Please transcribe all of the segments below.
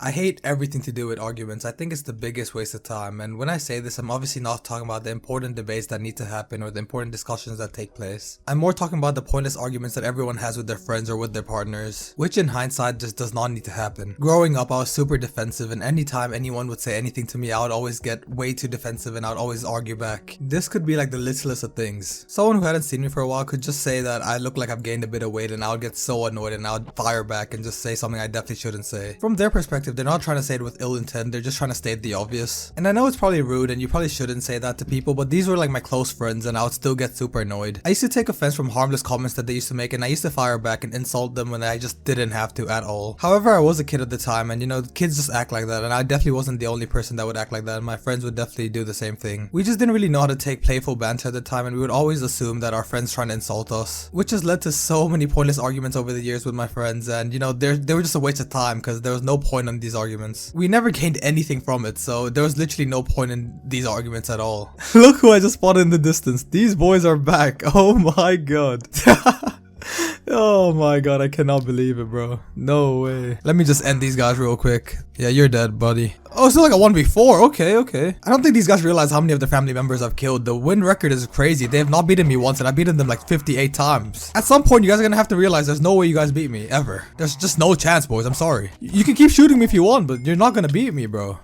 I hate everything to do with arguments. I think it's the biggest waste of time, and when I say this, I'm obviously not talking about the important debates that need to happen or the important discussions that take place. I'm more talking about the pointless arguments that everyone has with their friends or with their partners, which in hindsight just does not need to happen. Growing up, I was super defensive, and anytime anyone would say anything to me, I would always get way too defensive and I would always argue back. This could be like the littlest of things. Someone who hadn't seen me for a while could just say that I look like I've gained a bit of weight, and I would get so annoyed and I would fire back and just say something I definitely shouldn't say. From their perspective, they're not trying to say it with ill intent, they're just trying to state the obvious. And I know it's probably rude and you probably shouldn't say that to people, but these were like my close friends and I would still get super annoyed. I used to take offense from harmless comments that they used to make, and I used to fire back and insult them when I just didn't have to at all. However, I was a kid at the time, and kids just act like that, and I definitely wasn't the only person that would act like that, and my friends would definitely do the same thing. We just didn't really know how to take playful banter at the time, and we would always assume that our friends trying to insult us, which has led to so many pointless arguments over the years with my friends, and they were just a waste of time because there was no point in these arguments. We never gained anything from it, so there was literally no point in these arguments at all. Look who I just spotted in the distance. These boys are back. Oh my god. Oh my god, I cannot believe it, bro. No way. Let me just end these guys real quick. Yeah, you're dead, buddy. Oh, it's still like a 1v4. Okay. I don't think these guys realize how many of their family members I've killed. The win record is crazy. They have not beaten me once, and I've beaten them like 58 times. At some point, you guys are gonna have to realize there's no way you guys beat me, ever. There's just no chance, boys. I'm sorry. You can keep shooting me if you want, but you're not gonna beat me, bro.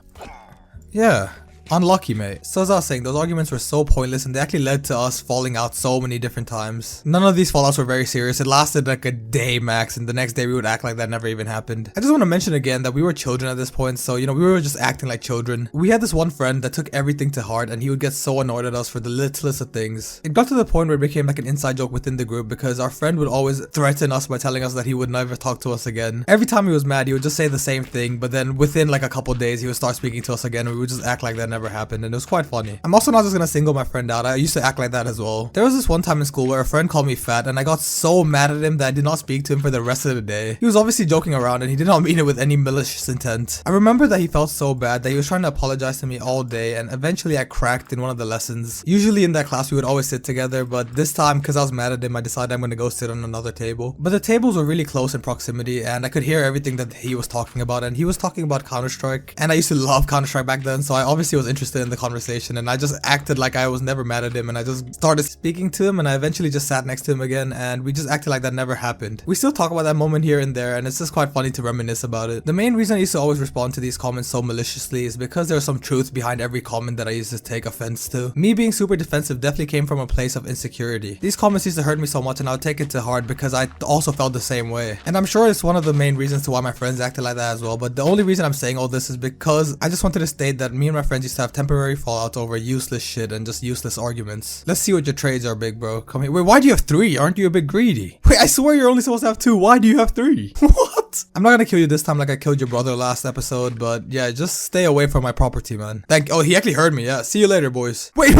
Yeah. Unlucky, mate. So as I was saying, those arguments were so pointless and they actually led to us falling out so many different times. None of these fallouts were very serious. It lasted like a day max, and the next day we would act like that never even happened. I just want to mention again that we were children at this point, so we were just acting like children. We had this one friend that took everything to heart, and he would get so annoyed at us for the littlest of things. It got to the point where it became like an inside joke within the group because our friend would always threaten us by telling us that he would never talk to us again. Every time he was mad, he would just say the same thing, but then within like a couple days, he would start speaking to us again, and we would just act like that never happened, and it was quite funny. I'm also not just gonna single my friend out. I used to act like that as well. There was this one time in school where a friend called me fat, and I got so mad at him that I did not speak to him for the rest of the day. He was obviously joking around, and he did not mean it with any malicious intent. I remember that he felt so bad that he was trying to apologize to me all day, and eventually I cracked in one of the lessons. Usually in that class we would always sit together, but this time because I was mad at him, I decided I'm gonna go sit on another table. But the tables were really close in proximity, and I could hear everything that he was talking about, and he was talking about Counter-Strike, and I used to love Counter-Strike back then, so I obviously was interested in the conversation, and I just acted like I was never mad at him, and I just started speaking to him, and I eventually just sat next to him again, and we just acted like that never happened. We still talk about that moment here and there, and it's just quite funny to reminisce about it. The main reason I used to always respond to these comments so maliciously is because there's some truth behind every comment that I used to take offense to. Me being super defensive definitely came from a place of insecurity. These comments used to hurt me so much, and I would take it to heart because I also felt the same way. And I'm sure it's one of the main reasons to why my friends acted like that as well, but the only reason I'm saying all this is because I just wanted to state that me and my friends used to have temporary fallouts over useless shit and just useless arguments. Let's see what your trades are, big bro. Come here. Wait, why do you have 3? Aren't you a bit greedy? Wait, I swear you're only supposed to have 2. Why do you have 3? What? I'm not gonna kill you this time like I killed your brother last episode, but yeah, just stay away from my property, man. Oh, he actually heard me. Yeah, see you later, boys. Wait.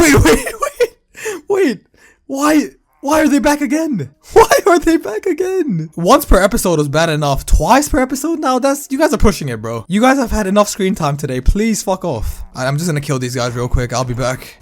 Why are they back again? Why are they back again? Once per episode was bad enough. Twice per episode now? You guys are pushing it, bro. You guys have had enough screen time today. Please fuck off. I'm just gonna kill these guys real quick. I'll be back.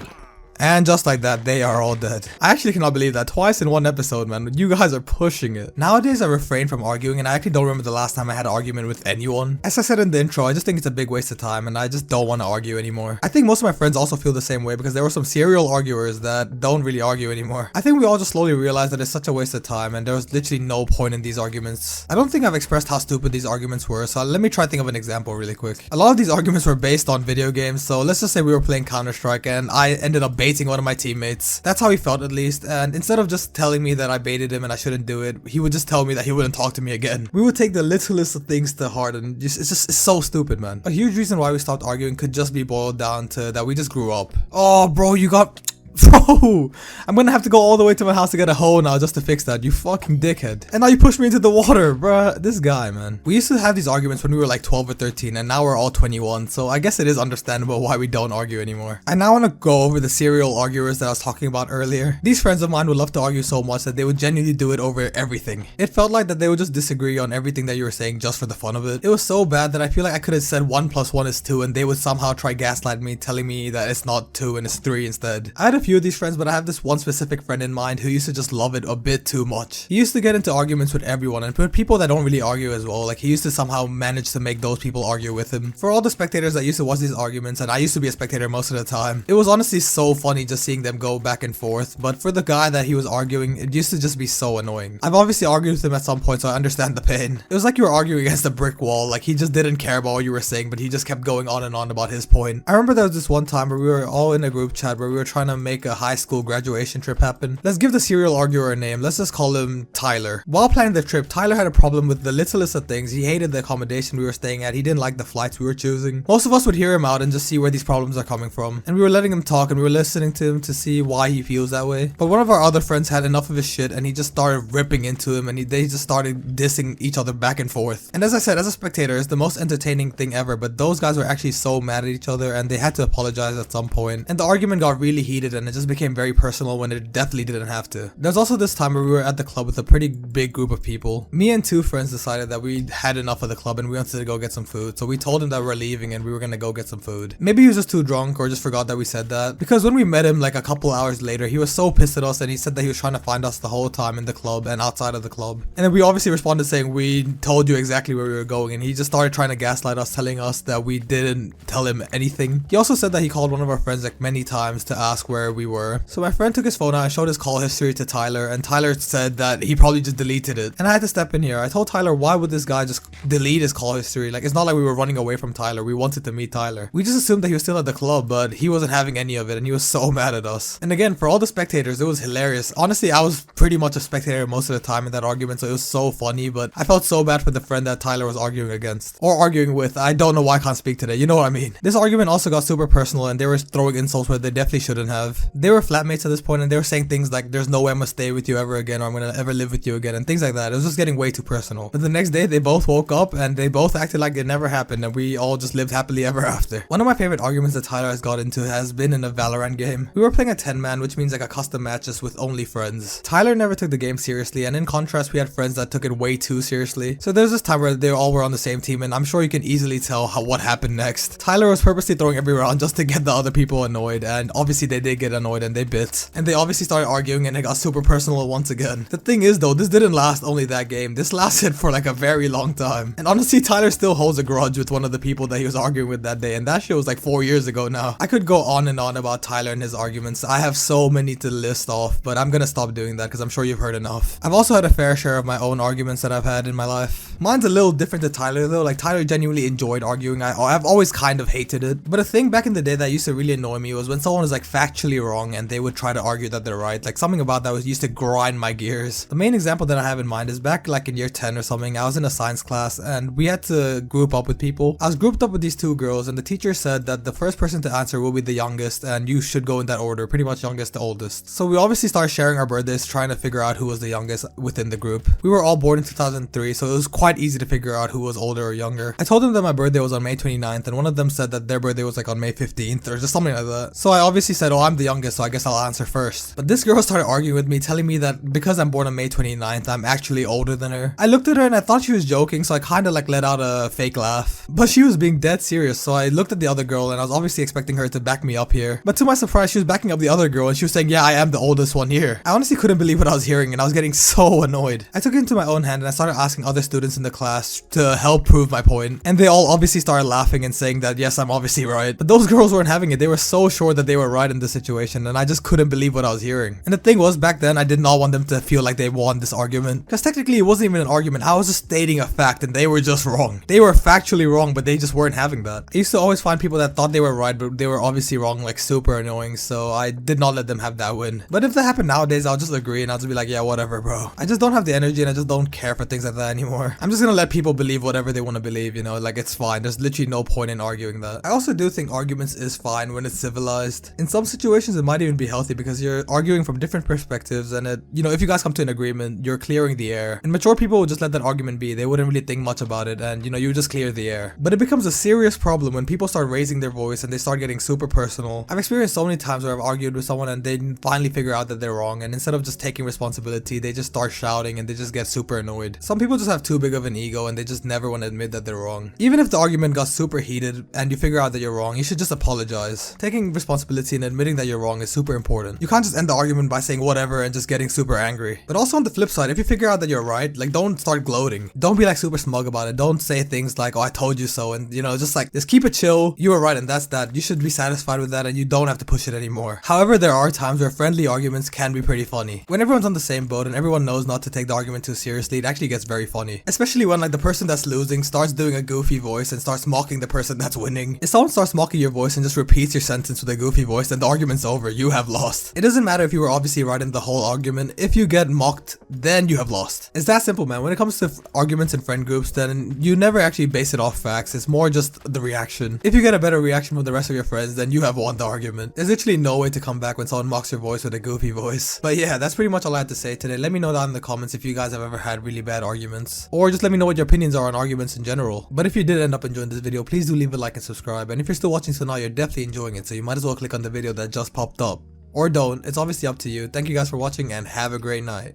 And just like that, they are all dead. I actually cannot believe that. Twice in one episode, man. You guys are pushing it. Nowadays, I refrain from arguing, and I actually don't remember the last time I had an argument with anyone. As I said in the intro, I just think it's a big waste of time, and I just don't want to argue anymore. I think most of my friends also feel the same way because there were some serial arguers that don't really argue anymore. I think we all just slowly realized that it's such a waste of time, and there was literally no point in these arguments. I don't think I've expressed how stupid these arguments were, so let me try to think of an example really quick. A lot of these arguments were based on video games, so let's just say we were playing Counter-Strike, and I ended up baiting one of my teammates. That's how he felt, at least, and instead of just telling me that I baited him and I shouldn't do it, he would just tell me that he wouldn't talk to me again. We would take the littlest of things to heart, and it's so stupid, man. A huge reason why we stopped arguing could just be boiled down to that we just grew up. Oh, bro, you got... Bro, I'm gonna have to go all the way to my house to get a hoe now just to fix that, you fucking dickhead. And now you push me into the water, bruh. This guy, man. We used to have these arguments when we were like 12 or 13, and now we're all 21, so I guess it is understandable why we don't argue anymore. I now want to go over the serial arguers that I was talking about earlier. These friends of mine would love to argue so much that they would genuinely do it over everything. It felt like that they would just disagree on everything that you were saying just for the fun of it. It was so bad that I feel like I could have said 1 + 1 is 2, and they would somehow try gaslight me, telling me that it's not 2 and it's 3 instead. I had a few few of these friends, but I have this one specific friend in mind who used to just love it a bit too much. He used to get into arguments with everyone and with people that don't really argue as well. Like he used to somehow manage to make those people argue with him. For all the spectators that used to watch these arguments, and I used to be a spectator most of the time, it was honestly so funny just seeing them go back and forth. But for the guy that he was arguing, it used to just be so annoying. I've obviously argued with him at some point, so I understand the pain. It was like you were arguing against a brick wall. Like he just didn't care about what you were saying, but he just kept going on and on about his point. I remember there was this one time where we were all in a group chat where we were trying to make a high school graduation trip happen. Let's give the serial arguer a name. Let's just call him Tyler. While planning the trip, Tyler had a problem with the littlest of things. He hated the accommodation we were staying at. He didn't like the flights we were choosing. Most of us would hear him out and just see where these problems are coming from. And we were letting him talk and we were listening to him to see why he feels that way. But one of our other friends had enough of his shit and he just started ripping into him, and they just started dissing each other back and forth. And as I said, as a spectator, it's the most entertaining thing ever, but those guys were actually so mad at each other and they had to apologize at some point. And the argument got really heated and it just became very personal when it definitely didn't have to. There's also this time where we were at the club with a pretty big group of people. Me and two friends decided that we had enough of the club and we wanted to go get some food. So we told him that we're leaving and we were gonna go get some food. Maybe he was just too drunk or just forgot that we said that. Because when we met him like a couple hours later, he was so pissed at us and he said that he was trying to find us the whole time in the club and outside of the club. And then we obviously responded saying we told you exactly where we were going, and he just started trying to gaslight us, telling us that we didn't tell him anything. He also said that he called one of our friends like many times to ask where we were. So my friend took his phone out and showed his call history to Tyler, and Tyler said that he probably just deleted it. And I had to step in here. I told Tyler, why would this guy just delete his call history? Like, it's not like we were running away from Tyler. We wanted to meet Tyler. We just assumed that he was still at the club, but he wasn't having any of it and he was so mad at us. And again, for all the spectators, it was hilarious. Honestly, I was pretty much a spectator most of the time in that argument, so it was so funny, but I felt so bad for the friend that Tyler was arguing against. Or arguing with. I don't know why I can't speak today. You know what I mean. This argument also got super personal and they were throwing insults where they definitely shouldn't have. They were flatmates at this point and they were saying things like, there's no way I'm gonna stay with you ever again, or I'm gonna ever live with you again, and things like that. It was just getting way too personal. But the next day, they both woke up and they both acted like it never happened and we all just lived happily ever after. One of my favorite arguments that Tyler has got into has been in a Valorant game. We were playing a 10-man, which means like a custom match just with only friends. Tyler never took the game seriously, and in contrast, we had friends that took it way too seriously. So there's this time where they all were on the same team, and I'm sure you can easily tell what happened next. Tyler was purposely throwing every round just to get the other people annoyed, and obviously they did get annoyed and they bit. And they obviously started arguing and it got super personal once again. The thing is though, this didn't last only that game. This lasted for like a very long time. And honestly, Tyler still holds a grudge with one of the people that he was arguing with that day, and that shit was like 4 years ago now. I could go on and on about Tyler and his arguments. I have so many to list off, but I'm gonna stop doing that because I'm sure you've heard enough. I've also had a fair share of my own arguments that I've had in my life. Mine's a little different to Tyler though. Like Tyler genuinely enjoyed arguing. I've always kind of hated it. But a thing back in the day that used to really annoy me was when someone was like factually wrong and they would try to argue that they're right. Like something about that used to grind my gears. The main example that I have in mind is back like in year 10 or something. I was in a science class and we had to group up with people. I was grouped up with these two girls and the teacher said that the first person to answer will be the youngest and you should go in that order, pretty much youngest to oldest. So we obviously started sharing our birthdays, trying to figure out who was the youngest within the group. We were all born in 2003, so it was quite easy to figure out who was older or younger. I told them that my birthday was on May 29th and one of them said that their birthday was like on May 15th or just something like that. So I obviously said, oh, I'm the youngest, so I guess I'll answer first. But this girl started arguing with me, telling me that because I'm born on May 29th, I'm actually older than her. I looked at her and I thought she was joking, so I kind of like let out a fake laugh. But she was being dead serious, so I looked at the other girl and I was obviously expecting her to back me up here. But to my surprise, she was backing up the other girl and she was saying, yeah, I am the oldest one here. I honestly couldn't believe what I was hearing and I was getting so annoyed. I took it into my own hand and I started asking other students in the class to help prove my point. And they all obviously started laughing and saying that, yes, I'm obviously right. But those girls weren't having it. They were so sure that they were right in this situation and I just couldn't believe what I was hearing. And the thing was, back then, I did not want them to feel like they won this argument. Because technically, it wasn't even an argument. I was just stating a fact and they were just wrong. They were factually wrong, but they just weren't having that. I used to always find people that thought they were right, but they were obviously wrong, like super annoying, so I did not let them have that win. But if that happened nowadays, I'll just agree and I'll just be like, yeah, whatever, bro. I just don't have the energy and I just don't care for things like that anymore. I'm just gonna let people believe whatever they want to believe, you know, like it's fine. There's literally no point in arguing that. I also do think arguments is fine when it's civilized. In some situations, it might even be healthy because you're arguing from different perspectives and it, you know, if you guys come to an agreement, you're clearing the air. And mature people would just let that argument be. They wouldn't really think much about it and, you know, you just clear the air. But it becomes a serious problem when people start raising their voice and they start getting super personal. I've experienced so many times where I've argued with someone and they finally figure out that they're wrong, and instead of just taking responsibility, they just start shouting and they just get super annoyed. Some people just have too big of an ego and they just never want to admit that they're wrong. Even if the argument got super heated and you figure out that you're wrong, you should just apologize. Taking responsibility and admitting that you're wrong is super important. You can't just end the argument by saying whatever and just getting super angry. But also on the flip side, if you figure out that you're right, like don't start gloating. Don't be like super smug about it. Don't say things like, oh, I told you so, and you know, just keep it chill. You were right and that's that. You should be satisfied with that and you don't have to push it anymore. However, there are times where friendly arguments can be pretty funny. When everyone's on the same boat and everyone knows not to take the argument too seriously, it actually gets very funny. Especially when like the person that's losing starts doing a goofy voice and starts mocking the person that's winning. If someone starts mocking your voice and just repeats your sentence with a goofy voice, then the argument's over. You have lost. It doesn't matter if you were obviously right in the whole argument. If you get mocked, then you have lost. It's that simple, man. When it comes to arguments in friend groups, then you never actually base it off facts. It's more just the reaction. If you get a better reaction from the rest of your friends, then you have won the argument. There's literally no way to come back when someone mocks your voice with a goofy voice. But yeah, that's pretty much all I had to say today. Let me know down in the comments if you guys have ever had really bad arguments, or just let me know what your opinions are on arguments in general. But if you did end up enjoying this video, please do leave a like and subscribe. And if you're still watching so now, you're definitely enjoying it, so you might as well click on the video that just popped up. Or don't, it's obviously up to you. Thank you guys for watching and have a great night.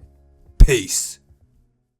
Peace.